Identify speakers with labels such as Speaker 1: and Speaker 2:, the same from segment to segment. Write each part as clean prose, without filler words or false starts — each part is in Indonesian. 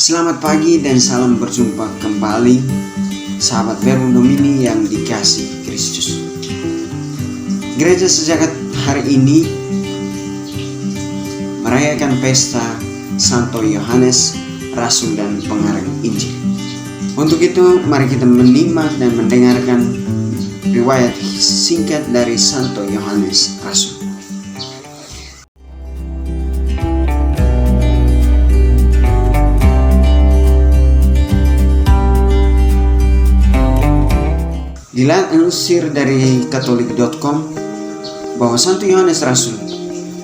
Speaker 1: Selamat pagi dan salam berjumpa kembali sahabat Verbum Domini yang dikasihi Kristus. Gereja Sejagat hari ini merayakan pesta Santo Yohanes, Rasul dan Pengarang Injil. Untuk itu mari kita menyimak dan mendengarkan riwayat singkat dari Santo Yohanes Rasul. Dilansir dari katolik.com bahwa Santo Yohanes Rasul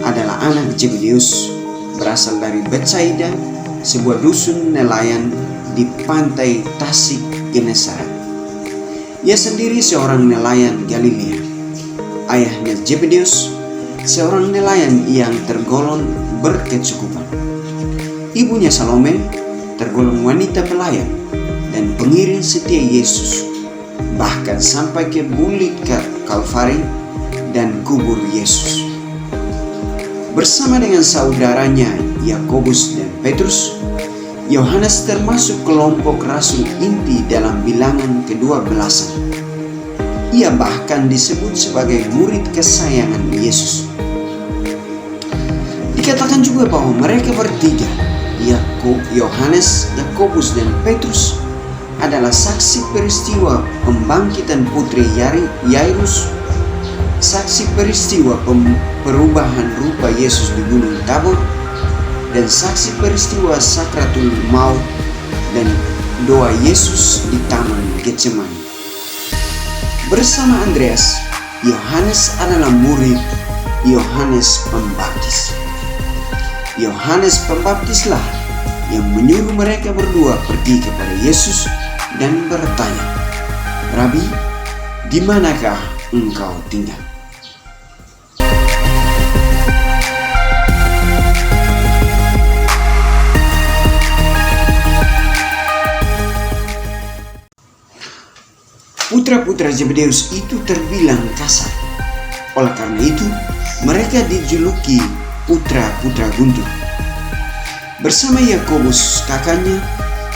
Speaker 1: adalah anak Zebedeus, berasal dari Betsaida, sebuah dusun nelayan di pantai Tasik Genesaret. Ia sendiri seorang nelayan Galilea. Ayahnya Zebedeus, seorang nelayan yang tergolong berkecukupan. Ibunya Salome tergolong wanita pelayan dan pengiring setia Yesus, bahkan sampai ke bukit Kalvari dan kubur Yesus. Bersama dengan saudaranya Yakobus dan Petrus, Yohanes termasuk kelompok rasul inti dalam bilangan ke-12. Ia bahkan disebut sebagai murid kesayangan Yesus. Dikatakan juga bahwa mereka bertiga, Yohanes, Yakobus dan Petrus, adalah saksi peristiwa pembangkitan putri Yairus, saksi peristiwa perubahan rupa Yesus di Gunung Tabor, dan saksi peristiwa sakratul maut dan doa Yesus di Taman Getsemani. Bersama Andreas, Yohanes adalah murid Yohanes Pembaptis. Yohanes Pembaptislah yang menyuruh mereka berdua pergi kepada Yesus dan bertanya, "Rabi, di manakah engkau tinggal?" Putra-putra Zebedeus itu terbilang kasar. Oleh karena itu, mereka dijuluki putra-putra guntur. Bersama Yakobus kakaknya,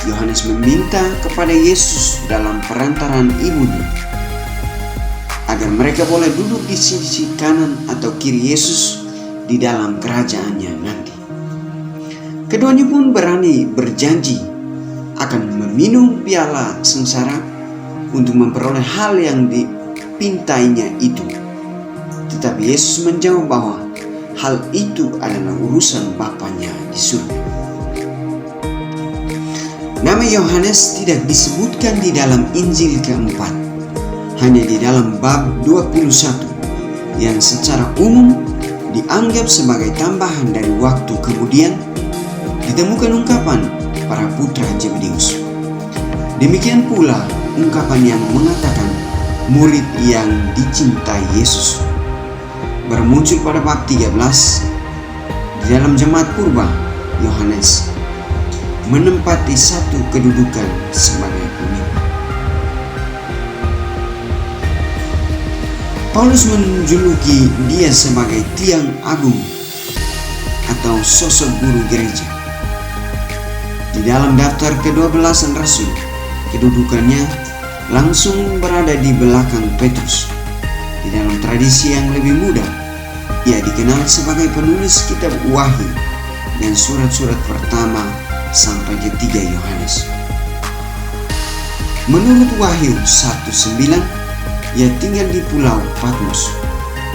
Speaker 1: Yohanes meminta kepada Yesus dalam perantaran ibunya agar mereka boleh duduk di sisi kanan atau kiri Yesus di dalam kerajaannya nanti. Keduanya pun berani berjanji akan meminum piala sengsara untuk memperoleh hal yang dipintainya itu. Tetapi Yesus menjawab bahwa hal itu adalah urusan Bapanya di surga. Nama Yohanes tidak disebutkan di dalam Injil keempat, hanya di dalam bab 21 yang secara umum dianggap sebagai tambahan dari waktu kemudian ditemukan ungkapan para putra Zebedeus. Demikian pula ungkapan yang mengatakan murid yang dicintai Yesus bermuncul pada bab 13. Di dalam jemaat purba, Yohanes menempati satu kedudukan sebagai pemimpin. Paulus menjuluki dia sebagai tiang agung atau sosok guru gereja. Di dalam daftar ke-12 rasul, kedudukannya langsung berada di belakang Petrus. Di dalam tradisi yang lebih muda, ia dikenal sebagai penulis kitab Wahyu dan surat-surat pertama sampai ketiga Yohanes. Menurut Wahyu 1:9, ia tinggal di Pulau Patmos,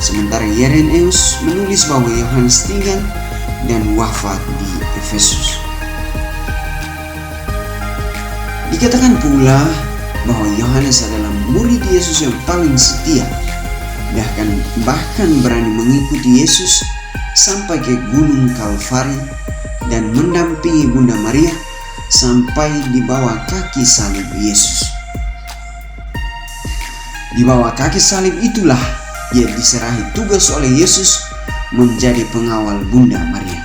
Speaker 1: sementara Irenaeus menulis bahwa Yohanes tinggal dan wafat di Efesus. Dikatakan pula bahwa Yohanes adalah murid Yesus yang paling setia, bahkan berani mengikuti Yesus sampai ke Gunung Kalvari dan mendampingi Bunda Maria sampai di bawah kaki salib Yesus. Di bawah kaki salib itulah ia diserahi tugas oleh Yesus menjadi pengawal Bunda Maria.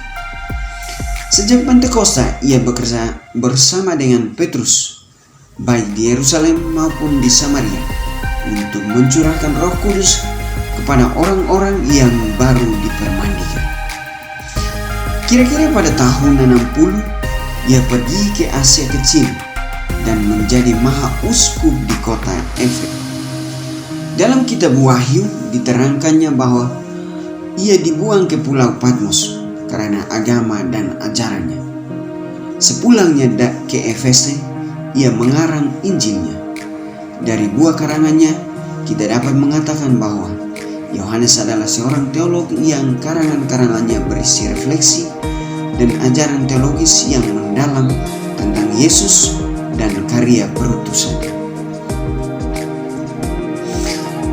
Speaker 1: Sejak Pentakosta ia bekerja bersama dengan Petrus, baik di Yerusalem maupun di Samaria, untuk mencurahkan Roh Kudus kepada orang-orang yang baru dipermandikan. Kira-kira pada tahun 60, ia pergi ke Asia Kecil dan menjadi maha uskup di kota Efes. Dalam kitab Wahyu diterangkannya bahwa ia dibuang ke pulau Patmos karena agama dan ajarannya. Sepulangnya ke Efese, ia mengarang Injilnya. Dari buah karangannya, kita dapat mengatakan bahwa Yohanes adalah seorang teolog yang karangan-karangannya berisi refleksi dan ajaran teologis yang mendalam tentang Yesus dan karya perutusan.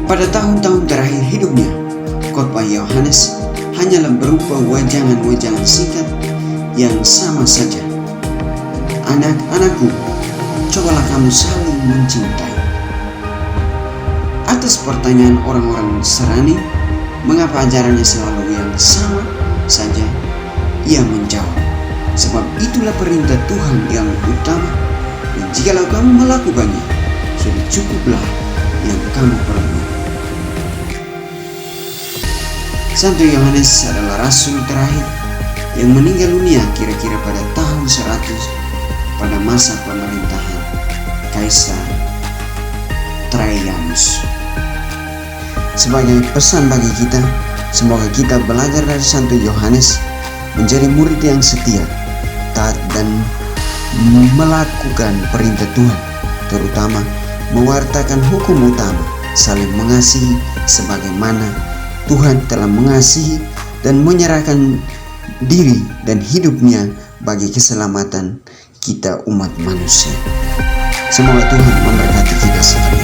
Speaker 1: Pada tahun-tahun terakhir hidupnya, khotbah Yohanes hanyalah berupa wejangan-wejangan singkat yang sama saja. Anak-anakku, cobalah kamu saling mencintai. Atas pertanyaan orang-orang Nasrani, mengapa ajarannya selalu yang sama saja, ia menjawab, sebab itulah perintah Tuhan yang utama, dan jikalau kamu melakukannya, sudah cukuplah yang kamu perbuat. Santo Yohanes adalah rasul terakhir yang meninggal dunia kira-kira pada tahun 100 pada masa pemerintahan Kaisar Trajanus. Sebagai pesan bagi kita, semoga kita belajar dari Santo Yohanes menjadi murid yang setia, taat dan melakukan perintah Tuhan, terutama mewartakan hukum utama, saling mengasihi sebagaimana Tuhan telah mengasihi dan menyerahkan diri dan hidupnya bagi keselamatan kita umat manusia. Semoga Tuhan memberkati kita sekalian.